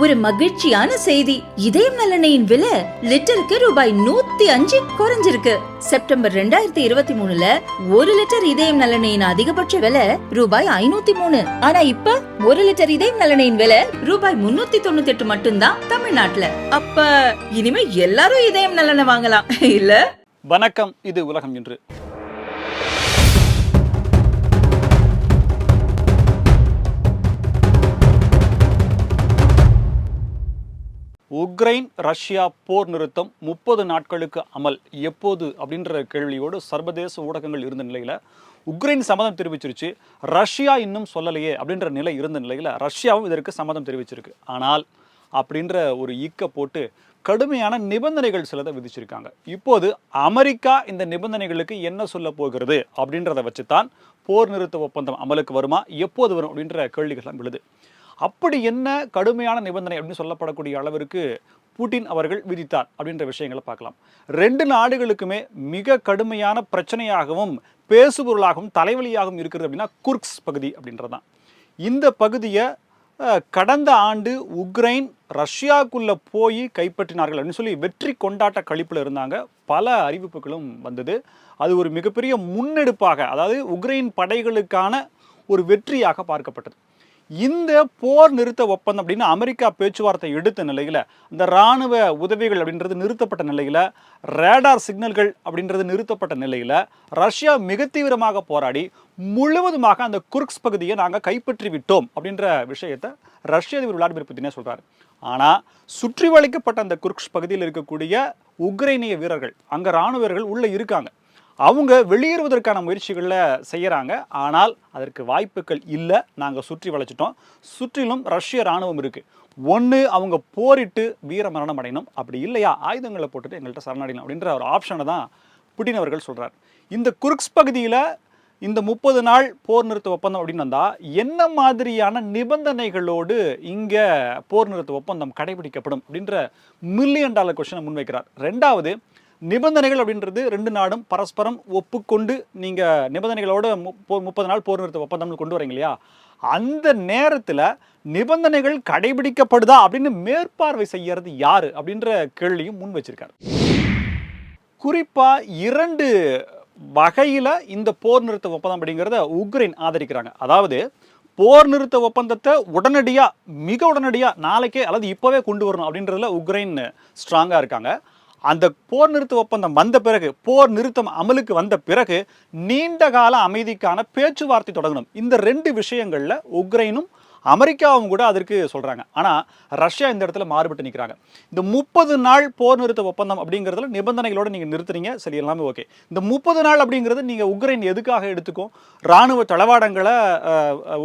ஒரு மகிழ்ச்சியான செய்தி. இதயம் நல்லெண்ணெயின் விலை லிட்டருக்கு ரூபாய் 105 குறைஞ்சிருக்கு. செப்டம்பர் 2023ல 1 லிட்டர் இதயம் நல்லெண்ணெயின் அதிகபட்ச விலை ரூபாய் 503. ஆனா இப்ப 1 லிட்டர் இதயம் நல்லெண்ணெயின் விலை ரூபாய் 398 மட்டும்தான் தமிழ்நாட்டுல. அப்ப இனிமே எல்லாரும் இதயம் நல்லெண்ணெய் வாங்கலாம் இல்ல? வணக்கம், இது உலகம் இன்று. உக்ரைன் ரஷ்யா போர் நிறுத்தம் 30 நாட்களுக்கு அமல் எப்போது அப்படின்ற கேள்வியோடு சர்வதேச ஊடகங்கள் இருந்த நிலையில் உக்ரைன் சம்மதம் தெரிவிச்சிருச்சு. ரஷ்யா இன்னும் சொல்லலையே அப்படின்ற நிலை இருந்த நிலையில் ரஷ்யாவும் இதற்கு சம்மதம் தெரிவிச்சிருக்கு. ஆனால் அப்படின்ற ஒரு ஈக்க போட்டு கடுமையான நிபந்தனைகள் சிலதை விதிச்சிருக்காங்க. இப்போது அமெரிக்கா இந்த நிபந்தனைகளுக்கு என்ன சொல்ல போகிறது அப்படின்றத வச்சு தான் போர் நிறுத்த ஒப்பந்தம் அமலுக்கு வருமா, எப்போது வரும் அப்படின்ற கேள்விகள்லாம் விழுது. அப்படி என்ன கடுமையான நிபந்தனை அப்படின்னு சொல்லப்படக்கூடிய அளவிற்கு புட்டின் அவர்கள் விதித்தார் அப்படின்ற விஷயங்களை பார்க்கலாம். 2 நாடுகளுக்குமே மிக கடுமையான பிரச்சனையாகவும் பேசுபொருளாகவும் தலைவலியாகவும் இருக்கிறது அப்படின்னா குர்க்ஸ் பகுதி அப்படின்றதான். இந்த பகுதியை கடந்த ஆண்டு உக்ரைன் ரஷ்யாவுக்குள்ளே போய் கைப்பற்றினார்கள் அப்படின்னு சொல்லி வெற்றி கொண்டாட்ட கழிப்பில் இருந்தாங்க. பல அறிவிப்புகளும் வந்தது. அது ஒரு மிகப்பெரிய முன்னெடுப்பாக, அதாவது உக்ரைன் படைகளுக்கான ஒரு வெற்றியாக பார்க்கப்பட்டது. இந்த போர் நிறுத்த ஒப்பந்தம் அப்படின்னு அமெரிக்கா பேச்சுவார்த்தை எடுத்த நிலையில், இந்த இராணுவ உதவிகள் அப்படின்றது நிறுத்தப்பட்ட நிலையில், ரேடார் சிக்னல்கள் அப்படின்றது நிறுத்தப்பட்ட நிலையில் ரஷ்யா மிக தீவிரமாக போராடி முழுவதுமாக அந்த குர்க்ஸ் பகுதியை நாங்கள் கைப்பற்றி விட்டோம் அப்படின்ற விஷயத்தை ரஷ்ய அதிபர் விளாடிமிர் புட்டினே சொல்கிறார். ஆனால் சுற்றி வளைக்கப்பட்ட அந்த குர்க்ஸ் பகுதியில் இருக்கக்கூடிய உக்ரைனிய வீரர்கள், அங்கே இராணுவ வீரர்கள் உள்ளே இருக்காங்க. அவங்க வெளியேறுவதற்கான முயற்சிகளில் செய்கிறாங்க. ஆனால் அதற்கு வாய்ப்புகள் இல்லை. நாங்கள் சுற்றி வளைச்சிட்டோம். சுற்றிலும் ரஷ்ய இராணுவம் இருக்குது. ஒன்று அவங்க போரிட்டு வீர மரணம் அடையணும், அப்படி இல்லையா ஆயுதங்களை போட்டுட்டு எங்கள்கிட்ட சரணடையணும் அப்படின்ற ஒரு ஆப்ஷனை தான் புட்டின் அவர்கள் சொல்கிறார். இந்த குர்க்ஸ் பகுதியில் இந்த 30 நாள் போர் நிறுத்த ஒப்பந்தம் அப்படின்னு வந்தால் என்ன மாதிரியான நிபந்தனைகளோடு இங்கே போர் நிறுத்த ஒப்பந்தம் கடைபிடிக்கப்படும் அப்படின்ற $1,000,000 கொஸ்டினை முன்வைக்கிறார். ரெண்டாவது, நிபந்தனைகள் அப்படின்றது 2 நாடும் பரஸ்பரம் ஒப்புக்கொண்டு நீங்கள் நிபந்தனைகளோடு 30 நாள் போர் நிறுத்த ஒப்பந்தம் கொண்டு வரீங்க இல்லையா, அந்த நேரத்தில் நிபந்தனைகள் கடைபிடிக்கப்படுதா அப்படின்னு மேற்பார்வை செய்யறது யாரு அப்படின்ற கேள்வியும் முன் வச்சிருக்காரு. குறிப்பாக 2 வகையில் இந்த போர் நிறுத்த ஒப்பந்தம் அப்படிங்கிறத உக்ரைன் ஆதரிக்கிறாங்க. அதாவது போர் நிறுத்த ஒப்பந்தத்தை உடனடியாக, மிக உடனடியாக, நாளைக்கே அல்லது இப்போவே கொண்டு வரணும் அப்படின்றதுல உக்ரைன் ஸ்ட்ராங்காக இருக்காங்க. அந்த போர் நிறுத்த ஒப்பந்தம் வந்த பிறகு, போர் நிறுத்தம் அமலுக்கு வந்த பிறகு நீண்ட கால அமைதிக்கான பேச்சுவார்த்தை தொடங்கணும். இந்த 2 விஷயங்களில் உக்ரைனும் அமெரிக்காவும் கூட அதற்கு சொல்கிறாங்க. ஆனால் ரஷ்யா இந்த இடத்துல மாறுபட்டு நிற்கிறாங்க. இந்த 30 நாள் போர் நிறுத்த ஒப்பந்தம் அப்படிங்கிறதுல நிபந்தனைகளோடு நீங்கள் நிறுத்துறீங்க, சரி, எல்லாமே ஓகே. இந்த 30 நாள் அப்படிங்கிறது நீங்கள் உக்ரைன் எதுக்காக எடுத்துக்கும்? இராணுவ தளவாடங்களை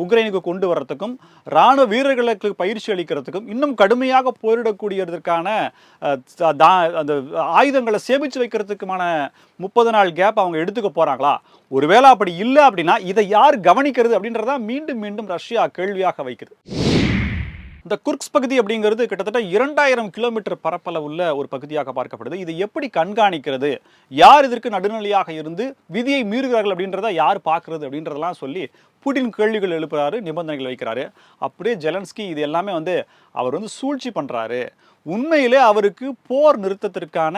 உக்ரைனுக்கு கொண்டு வர்றதுக்கும், இராணுவ வீரர்களுக்கு பயிற்சி அளிக்கிறதுக்கும், இன்னும் கடுமையாக போரிடக்கூடியதற்கான அந்த ஆயுதங்களை சேமித்து வைக்கிறதுக்குமான 30 நாள் கேப் அவங்க எடுத்துக்க போகிறாங்களா? ஒருவேளை அப்படி இல்லை அப்படின்னா இதை யார் கவனிக்கிறது அப்படின்றத மீண்டும் மீண்டும் ரஷ்யா கேள்வியாக வைக்கிறது. இந்த குர்க்ஸ் பகுதி அப்படிங்கிறது கிட்டத்தட்ட 2000 கிலோமீட்டர் பரப்பளவு உள்ள ஒரு பகுதியாக பார்க்கப்படுது. இது எப்படி கண்காணிக்கிறது, யார் இதற்கு நடுநிலையாக இருந்து விதியை மீறுகிறார்கள் அப்படின்றத யார் பார்க்கறது அப்படின்றதெல்லாம் சொல்லி புட்டின் கேள்விகள் எழுப்புறாரு, நிபந்தனைகள் வைக்கிறாரு. அப்படியே ஜெலன்ஸ்கி இது எல்லாமே அவர் சூழ்ச்சி பண்ணுறாரு. உண்மையிலே அவருக்கு போர் நிறுத்தத்திற்கான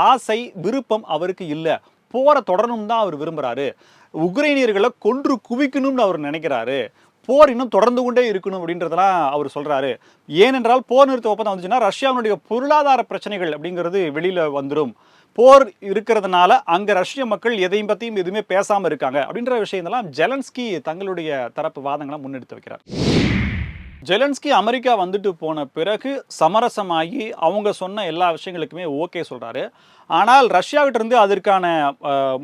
ஆசை, விருப்பம் அவருக்கு இல்லை. போரை தொடரணும் தான் அவர் விரும்புகிறாரு. உக்ரைனியர்களை கொன்று குவிக்கணும்னு அவர் நினைக்கிறாரு. போர் இன்னும் தொடர்ந்து கொண்டே இருக்கணும் அப்படின்றதெல்லாம் அவர் சொல்கிறாரு. ஏனென்றால் போர் நிறுத்த ஒப்பந்தம் வந்துச்சுன்னா ரஷ்யாவுடைய பொருளாதார பிரச்சனைகள் அப்படிங்கிறது வெளியில் வந்துடும். போர் இருக்கிறதுனால அங்கே ரஷ்ய மக்கள் எதையும் பற்றியும் எதுவுமே பேசாமல் இருக்காங்க அப்படின்ற விஷயத்தெல்லாம் ஜெலன்ஸ்கி தங்களுடைய தரப்பு வாதங்களை முன்னெடுத்து வைக்கிறார். ஜெலன்ஸ்கி அமெரிக்கா வந்துட்டு போன பிறகு சமரசமாகி அவங்க சொன்ன எல்லா விஷயங்களுக்குமே ஓகே சொல்கிறாரு. ஆனால் ரஷ்யாவிட்டிருந்து அதற்கான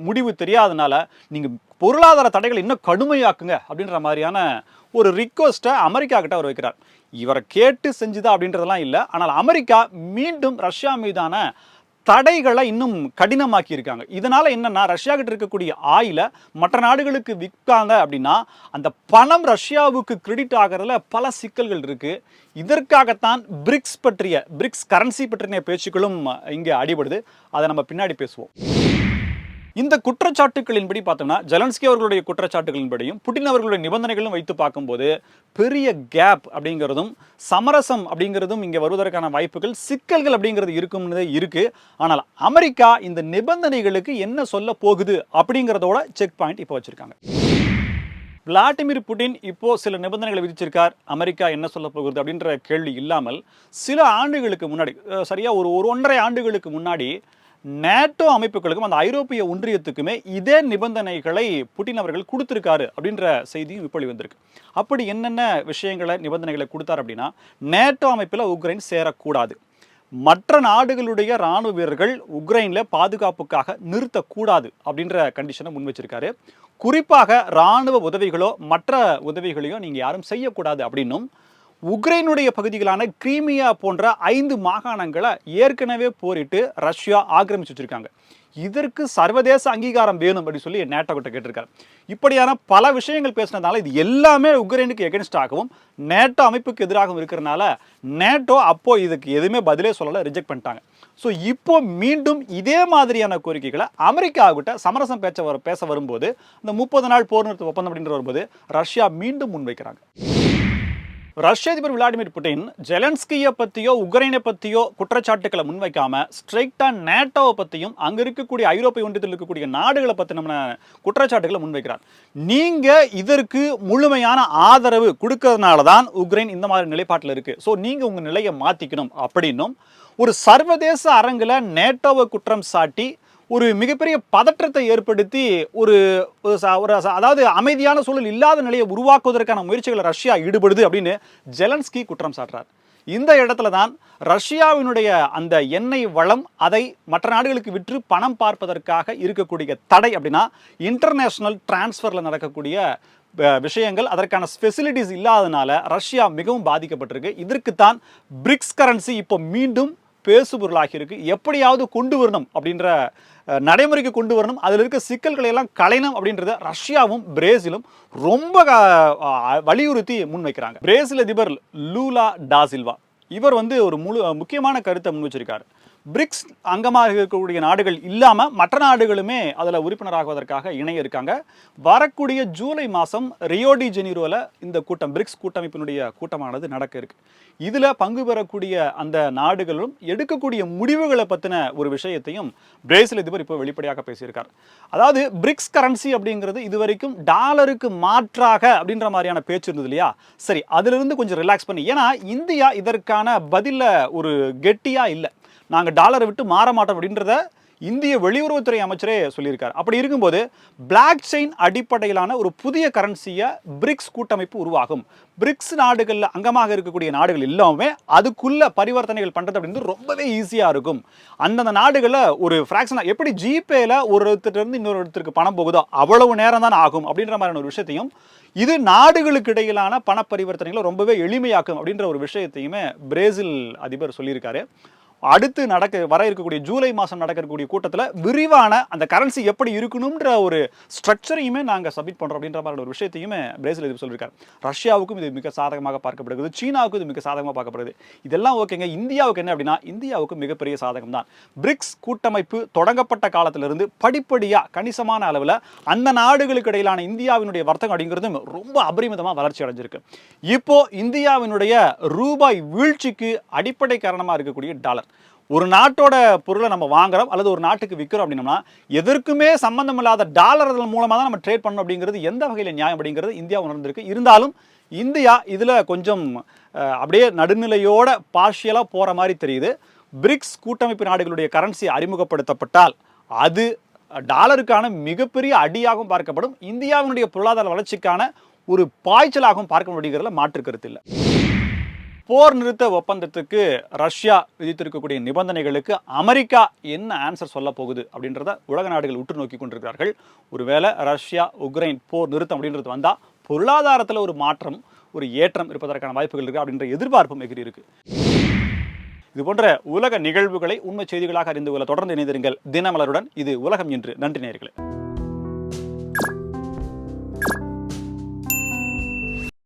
முடிவு தெரியாதனால நீங்கள் பொருளாதார தடைகளை இன்னும் கடுமையாக்குங்க அப்படின்ற மாதிரியான ஒரு ரிக்வெஸ்ட்டை அமெரிக்கா கிட்ட அவர் வைக்கிறார். இவரை கேட்டு செஞ்சுதா அப்படின்றதெல்லாம் இல்லை. ஆனால் அமெரிக்கா மீண்டும் ரஷ்யா மீதான தடைகளை இன்னும் கடினமாக்கி இருக்காங்க. இதனால என்னன்னா, ரஷ்யா கிட்ட இருக்கக்கூடிய ஆயில மற்ற நாடுகளுக்கு விற்காங்க அப்படின்னா அந்த பணம் ரஷ்யாவுக்கு கிரெடிட் ஆகிறதுல பல சிக்கல்கள் இருக்கு. இதற்காகத்தான் பிரிக்ஸ் கரன்சி பற்றின பேச்சுக்களும் இங்கே அடிபடுது. அதை நம்ம பின்னாடி பேசுவோம். இந்த குற்றச்சாட்டுகளின்படி பார்த்தோம்னா ஜெலன்ஸ்கி அவர்களுடைய குற்றச்சாட்டுகளின்படியும் புட்டின் அவர்களுடைய நிபந்தனைகளும் வைத்து பார்க்கும்போது பெரிய கேப் அப்படிங்கிறதும் சமரசம் அப்படிங்கிறதும் இங்கே வருவதற்கான வாய்ப்புகள் சிக்கல்கள் அப்படிங்கிறது இருக்கும்னு இருக்கு. ஆனால் அமெரிக்கா இந்த நிபந்தனைகளுக்கு என்ன சொல்ல போகுது அப்படிங்கிறதோட செக் பாயிண்ட் இப்போ வச்சிருக்காங்க. விளாடிமிர் புட்டின் இப்போ சில நிபந்தனைகளை விதிச்சிருக்கார், அமெரிக்கா என்ன சொல்ல போகுது அப்படின்ற கேள்வி இல்லாமல் சில ஆண்டுகளுக்கு முன்னாடி, சரியா ஒரு 1.5 ஆண்டுகளுக்கு முன்னாடி நேட்டோ அமைப்புகளுக்கும் அந்த ஐரோப்பிய ஒன்றியத்துக்குமே இதே நிபந்தனைகளை புட்டின் அவர்கள் கொடுத்திருக்காரு அப்படின்ற செய்தியும் இப்போ வந்திருக்கு. அப்படி என்னென்ன விஷயங்களை நிபந்தனைகளை கொடுத்தார் அப்படின்னா, நேட்டோ அமைப்பில் உக்ரைன் சேரக்கூடாது, மற்ற நாடுகளுடைய இராணுவ வீரர்கள் உக்ரைனில் பாதுகாப்புக்காக நிறுத்தக்கூடாது அப்படின்ற கண்டிஷனை முன் வச்சிருக்காரு. குறிப்பாக இராணுவ உதவிகளோ மற்ற உதவிகளையோ நீங்கள் யாரும் செய்யக்கூடாது அப்படின்னும், உக்ரைனுடைய பகுதிகளான கிரீமியா போன்ற 5 மாகாணங்களை ஏற்கனவே போரிட்டு ரஷ்யா ஆக்கிரமிச்சு வச்சிருக்காங்க, இதற்கு சர்வதேச அங்கீகாரம் வேணும் அப்படின்னு சொல்லி நேட்டோ கிட்ட கேட்டிருக்காரு. இப்படியான பல விஷயங்கள் பேசினதுனால இது எல்லாமே உக்ரைனுக்கு எகென்ஸ்ட் ஆகவும் நேட்டோ அமைப்புக்கு எதிராகவும் இருக்கிறதுனால நேட்டோ அப்போ இதுக்கு எதுவுமே பதிலே சொல்லலை, ரிஜெக்ட் பண்ணிட்டாங்க. ஸோ இப்போ மீண்டும் இதே மாதிரியான கோரிக்கைகளை அமெரிக்கா கிட்ட சமரசம் பேச வரும்போது, இந்த 30 நாள் போர் நிறுத்த ஒப்பந்தம் அப்படின்ற வரும்போது ரஷ்யா மீண்டும் முன்வைக்கிறாங்க. ரஷ்ய அதிபர் விளாடிமிர் புட்டின் ஜெலன்ஸ்கியை பற்றியோ உக்ரைனை பற்றியோ குற்றச்சாட்டுக்களை முன்வைக்காம ஸ்ட்ரைக்டாக நேட்டோவை பற்றியும் அங்கே இருக்கக்கூடிய ஐரோப்பிய ஒன்றியத்தில் இருக்கக்கூடிய நாடுகளை பற்றி நம்ம குற்றச்சாட்டுகளை முன்வைக்கிறார். நீங்கள் இதற்கு முழுமையான ஆதரவு கொடுக்கறதுனால தான் உக்ரைன் இந்த மாதிரி நிலைப்பாட்டில் இருக்குது, ஸோ நீங்கள் உங்கள் நிலையை மாற்றிக்கணும் அப்படின்னும் ஒரு சர்வதேச அரங்கில் நேட்டோவை குற்றம் சாட்டி ஒரு மிகப்பெரிய பதற்றத்தை ஏற்படுத்தி அதாவது அமைதியான சூழல் இல்லாத நிலையை உருவாக்குவதற்கான முயற்சிகளை ரஷ்யா ஈடுபடுது அப்படின்னு ஜெலன்ஸ்கி குற்றம் சாட்டுறார். இந்த இடத்துல தான் ரஷ்யாவினுடைய அந்த எண்ணெய் வளம் அதை மற்ற நாடுகளுக்கு விற்று பணம் பார்ப்பதற்காக இருக்கக்கூடிய தடை அப்படின்னா இன்டர்நேஷனல் டிரான்ஸ்ஃபரில் நடக்கக்கூடிய விஷயங்கள், அதற்கான ஃபெசிலிட்டிஸ் இல்லாதனால ரஷ்யா மிகவும் பாதிக்கப்பட்டிருக்கு. இதற்குத்தான் பிரிக்ஸ் கரன்சி இப்போ மீண்டும் பேசுபொருளாகி இருக்கு. எப்படியாவது கொண்டு வரணும் அப்படின்ற நடைமுறைக்கு கொண்டு வரணும், அதில் இருக்க சிக்கல்களை எல்லாம் களையணும் அப்படின்றத ரஷ்யாவும் பிரேசிலும் ரொம்ப வலியுறுத்தி முன்வைக்கிறாங்க. பிரேசில் அதிபர் லூலா டா சில்வா இவர் ஒரு முக்கியமான கருத்தை முன் வச்சிருக்காரு. பிரிக்ஸ் அங்கமாக இருக்கக்கூடிய நாடுகள் இல்லாமல் மற்ற நாடுகளுமே அதில் உறுப்பினராகுவதற்காக இணைய இருக்காங்க. வரக்கூடிய ஜூலை மாதம் ரியோ டி ஜெனீரோவில் இந்த கூட்டம், பிரிக்ஸ் கூட்டமைப்பினுடைய கூட்டமானது நடக்க இருக்கு. இதில் பங்கு பெறக்கூடிய அந்த நாடுகளும் எடுக்கக்கூடிய முடிவுகளை பற்றின ஒரு விஷயத்தையும் பிரேசில் அதிபர் இப்போ வெளிப்படையாக பேசியிருக்கார். அதாவது பிரிக்ஸ் கரன்சி அப்படிங்கிறது இதுவரைக்கும் டாலருக்கு மாற்றாக அப்படின்ற மாதிரியான பேச்சு இருந்தது இல்லையா, சரி அதிலிருந்து கொஞ்சம் ரிலாக்ஸ் பண்ணி, ஏன்னா இந்தியா இதற்கான பதில ஒரு கெட்டியாக இல்லை, நாங்கள் டாலரை விட்டு மாற மாட்டோம் அப்படின்றத இந்திய வெளியுறவுத்துறை அமைச்சரே சொல்லியிருக்கார். அப்படி இருக்கும்போது பிளாக் செயின் அடிப்படையிலான ஒரு புதிய கரன்சியை பிரிக்ஸ் கூட்டமைப்பு உருவாகும். பிரிக்ஸ் நாடுகளில் அங்கமாக இருக்கக்கூடிய நாடுகள் எல்லாமே அதுக்குள்ள பரிவர்த்தனைகள் பண்ணுறது அப்படின்றது ரொம்பவே ஈஸியாக இருக்கும். அந்தந்த நாடுகளில் ஒரு ஃப்ராக்ஷனாக எப்படி ஜிபேல ஒரு இடத்துலேருந்து இன்னொரு இடத்துக்கு பணம் போகுதோ அவ்வளவு நேரம் தான் ஆகும் அப்படின்ற மாதிரியான ஒரு விஷயத்தையும், இது நாடுகளுக்கு இடையிலான பண பரிவர்த்தனைகளை ரொம்பவே எளிமையாக்கும் அப்படின்ற ஒரு விஷயத்தையுமே பிரேசில் அதிபர் சொல்லியிருக்காரு. அடுத்து வர இருக்கக்கூடிய ஜூலை மாதம் நடக்கக்கூடிய கூட்டத்தில் விரிவான அந்த கரன்சி எப்படி இருக்கணும்ன்ற ஒரு ஸ்ட்ரக்சரையுமே நாங்கள் சப்மிட் பண்ணுறோம் அப்படின்ற மாதிரி ஒரு விஷயத்தையுமே பிரேசில் இது சொல்லியிருக்காரு. ரஷ்யாவுக்கும் இது மிக சாதகமாக பார்க்கப்படுகிறது, சீனாவுக்கும் இது மிக சாதகமாக பார்க்கப்படுது. இதெல்லாம் ஓகேங்க. இந்தியாவுக்கு என்ன அப்படின்னா, இந்தியாவுக்கு மிகப்பெரிய சாதகம் தான். பிரிக்ஸ் கூட்டமைப்பு தொடங்கப்பட்ட காலத்திலிருந்து படிப்படியாக கணிசமான அளவில் அந்த நாடுகளுக்கு இடையிலான இந்தியாவினுடைய வர்த்தகம் அப்படிங்கிறது ரொம்ப அபரிமிதமாக வளர்ச்சி அடைஞ்சிருக்கு. இப்போ இந்தியாவினுடைய ரூபாய் வீழ்ச்சிக்கு அடிப்படை காரணமாக இருக்கக்கூடிய டாலர். ஒரு நாட்டோட பொருளை நம்ம வாங்குறோம் அல்லது ஒரு நாட்டுக்கு விற்கிறோம் அப்படின்னா எதற்குமே சம்பந்தம் இல்லாத டாலர் மூலமாக தான் நம்ம ட்ரேட் பண்ணணும் அப்படிங்கிறது எந்த வகையில் நியாயம் அப்படிங்கிறது இந்தியா உணர்ந்திருக்கு. இருந்தாலும் இந்தியா இதில் கொஞ்சம் அப்படியே நடுநிலையோட பார்ஷியலாக போகிற மாதிரி தெரியுது. பிரிக்ஸ் கூட்டமைப்பு நாடுகளுடைய கரன்சி அறிமுகப்படுத்தப்பட்டால் அது டாலருக்கான மிகப்பெரிய அடியாகவும் பார்க்கப்படும், இந்தியாவினுடைய பொருளாதார வளர்ச்சிக்கான ஒரு பாய்ச்சலாகவும் பார்க்க முடியுங்கிறதுல மாற்று கருத்து இல்லை. போர் நிறுத்த ஒப்பந்தத்துக்கு ரஷ்யா விதித்திருக்கக்கூடிய நிபந்தனைகளுக்கு அமெரிக்கா என்ன ஆன்சர் சொல்ல போகுது அப்படின்றத உலக நாடுகள் உற்று நோக்கி கொண்டிருக்கிறார்கள். ஒருவேளை ரஷ்யா உக்ரைன் போர் நிறுத்தம் அப்படின்றது வந்தால் பொருளாதாரத்தில் ஒரு மாற்றம், ஒரு ஏற்றம் இருப்பதற்கான வாய்ப்புகள் இருக்குது அப்படின்ற எதிர்பார்ப்பும் எகிரி இருக்கு. இது போன்ற உலக நிகழ்வுகளை உண்மை செய்திகளாக அறிந்து கொள்ள தொடர்ந்து இணைந்திருங்கள் தினமலருடன். இது உலகம் இன்று. நன்றி நேயர்களே.